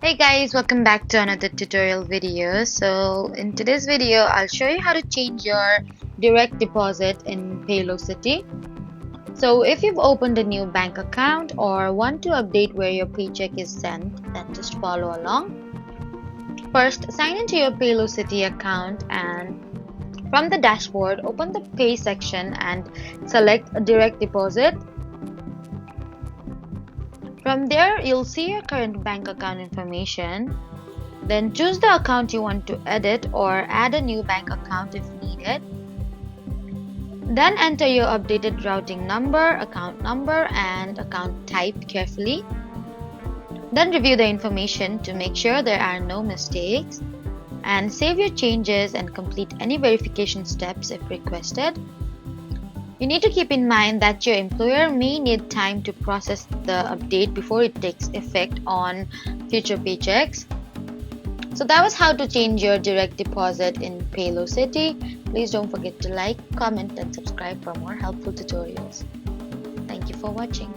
Hey guys, welcome back to another tutorial video. So in today's video, I'll show you how to change your direct deposit in Paylocity. So if you've opened a new bank account or want to update where your paycheck is sent, then just follow along. First, sign into your Paylocity account and from the dashboard, open the Pay section and select Direct Deposit. From there, you'll see your current bank account information. Then choose the account you want to edit or add a new bank account if needed. Then enter your updated routing number, and account type carefully. Then review the information to make sure there are no mistakes. And save your changes and complete any verification steps if requested. You need to keep in mind that your employer may need time to process the update before it takes effect on future paychecks. So that was how to change your direct deposit in Paylocity. Please don't forget to like, comment, and subscribe for more helpful tutorials. Thank you for watching.